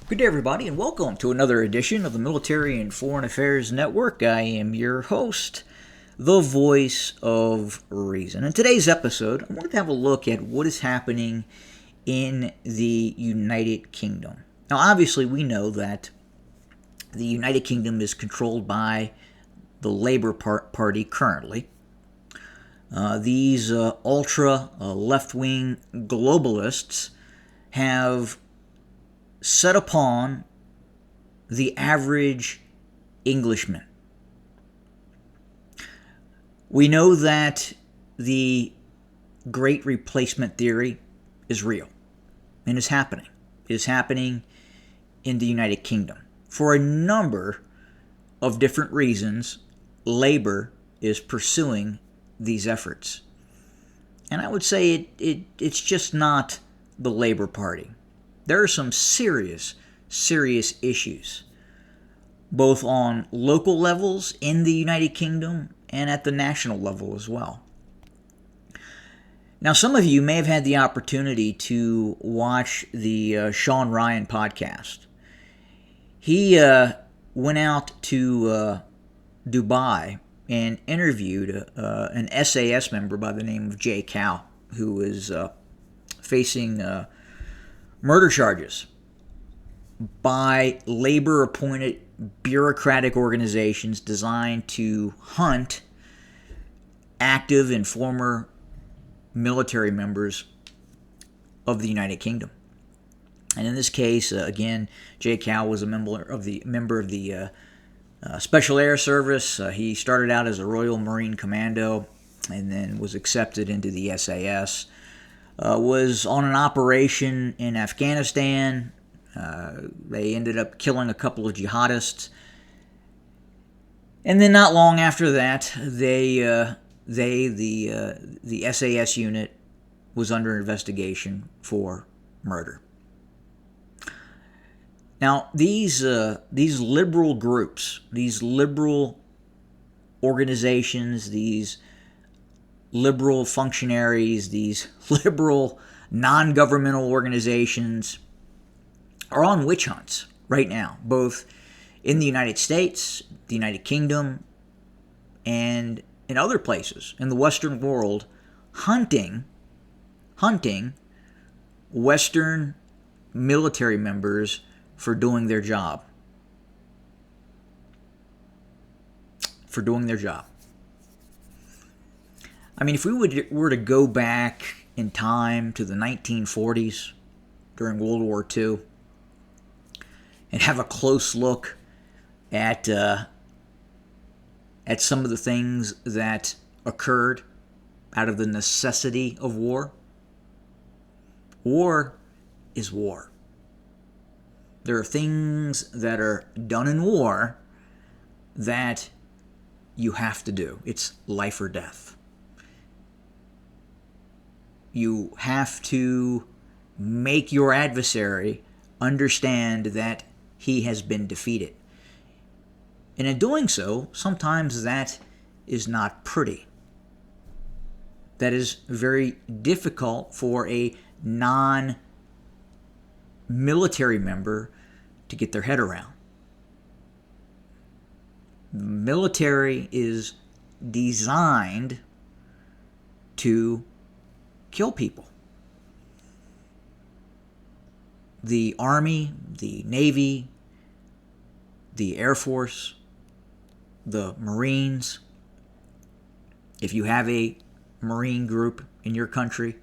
Good day, everybody, and welcome to another edition of the Military and Foreign Affairs Network. I am your host, the voice of reason. In today's episode, I wanted to have a look at what is happening in the United Kingdom. Now, obviously, we know that the United Kingdom is controlled by the Labour Party currently. These ultra left-wing globalists have set upon the average Englishman. We know that the Great Replacement theory is real and is happening. It is happening in the United Kingdom. For a number of different reasons, Labour is pursuing these efforts. And I would say it's just not the Labour Party. There are some serious issues, both on local levels in the United Kingdom and at the national level as well. Now, some of you may have had the opportunity to watch the Sean Ryan podcast. He went out to Dubai and interviewed an SAS member by the name of Jay Cow, who is facing murder charges by Labour-appointed bureaucratic organizations designed to hunt active and former military members of the United Kingdom. And in this case, again, Jay Cow was a member of the Special Air Service. He started out as a Royal Marine Commando and then was accepted into the SAS. Was on an operation in Afghanistan. They ended up killing a couple of jihadists. And then not long after that, the SAS unit was under investigation for murder. Now, these liberal groups, these liberal organizations, these liberal functionaries, these liberal non-governmental organizations are on witch hunts right now, both in the United States, the United Kingdom, and in other places in the Western world, hunting Western military members for doing their job. I mean, if we were to go back in time to the 1940s during World War II and have a close look at some of the things that occurred out of the necessity of war, war is war. There are things that are done in war that you have to do. It's life or death. You have to make your adversary understand that he has been defeated. And in doing so, sometimes that is not pretty. That is very difficult for a non-military member to get their head around. The military is designed to kill people. The Army, the Navy, the Air Force, the Marines, if you have a Marine group in your country,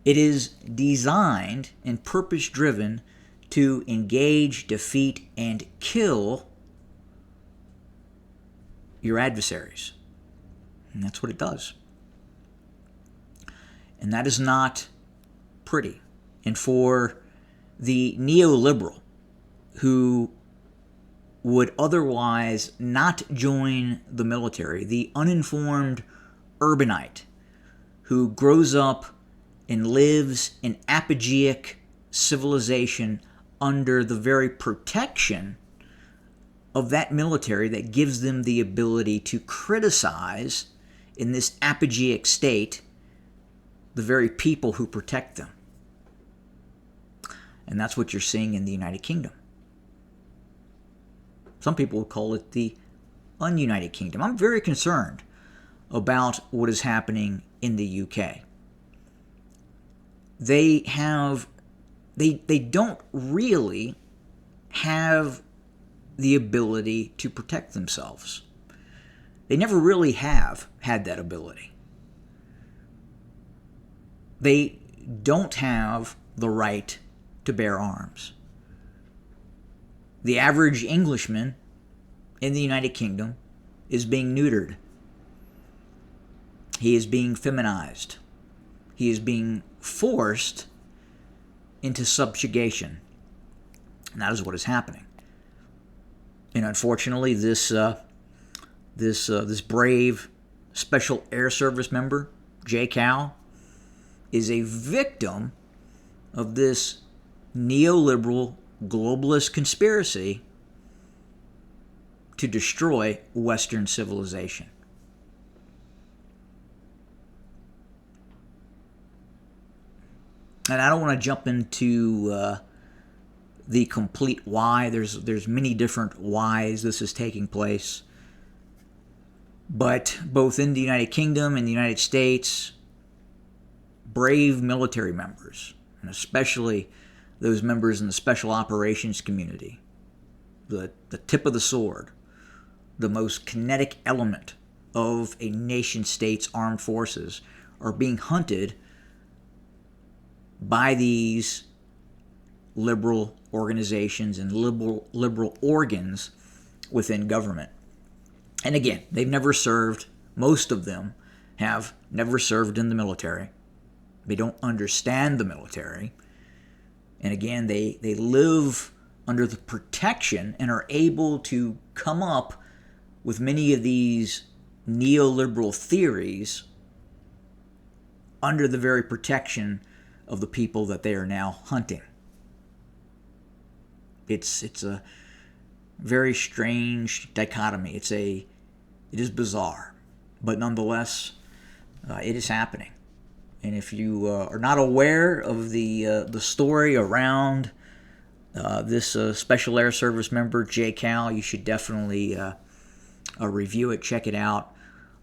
it is designed and purpose-driven to engage, defeat, and kill your adversaries. And that's what it does. And that is not pretty. And for the neoliberal who would otherwise not join the military, the uninformed urbanite who grows up and lives in apogeic civilization under the very protection of that military that gives them the ability to criticize in this apogeic state the very people who protect them. And that's what you're seeing in the United Kingdom. Some people would call it the ununited kingdom. I'm very concerned about what is happening in the UK. They don't really have the ability to protect themselves. They never really have had that ability. They don't have the right to bear arms. The average Englishman in the United Kingdom is being neutered. He is being feminized. He is being forced into subjugation. And that is what is happening. And unfortunately, this brave Special Air Service member, J. Cal, is a victim of this neoliberal globalist conspiracy to destroy Western civilization. And I don't want to jump into the complete why. There's many different whys this is taking place. But both in the United Kingdom and the United States, brave military members, and especially those members in the special operations community, the tip of the sword, the most kinetic element of a nation-state's armed forces, are being hunted by these liberal organizations and liberal organs within government. And again, they've never served, most of them have never served in the military. They don't understand the military. And again, they live under the protection and are able to come up with many of these neoliberal theories under the very protection of the people that they are now hunting. It's a very strange dichotomy. It is bizarre, but nonetheless, it is happening. And if you are not aware of the story around this Special Air Service member, J. Cal, you should definitely review it, check it out.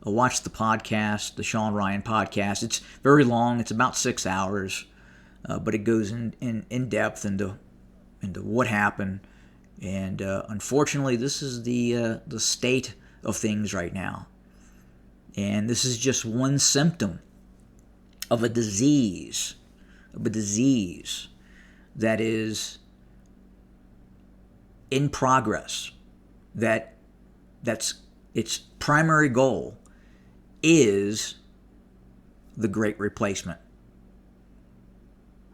Watch the podcast, the Sean Ryan podcast. It's very long. It's about 6 hours, but it goes in depth into what happened. And unfortunately, this is the state of things right now. And this is just one symptom of a disease that is in progress, that's its primary goal is the Great Replacement.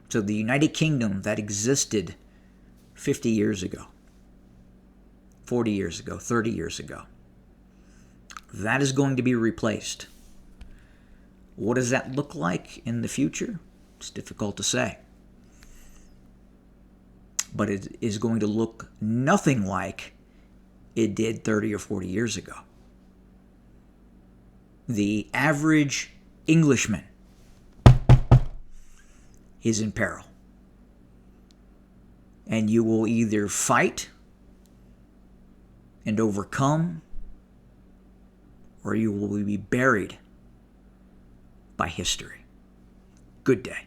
So the United Kingdom that existed 50 years ago, 40 years ago, 30 years ago, that is going to be replaced. What does that look like in the future? It's difficult to say. But it is going to look nothing like it did 30 or 40 years ago. The average Englishman is in peril. And you will either fight and overcome, or you will be buried by history. Good day.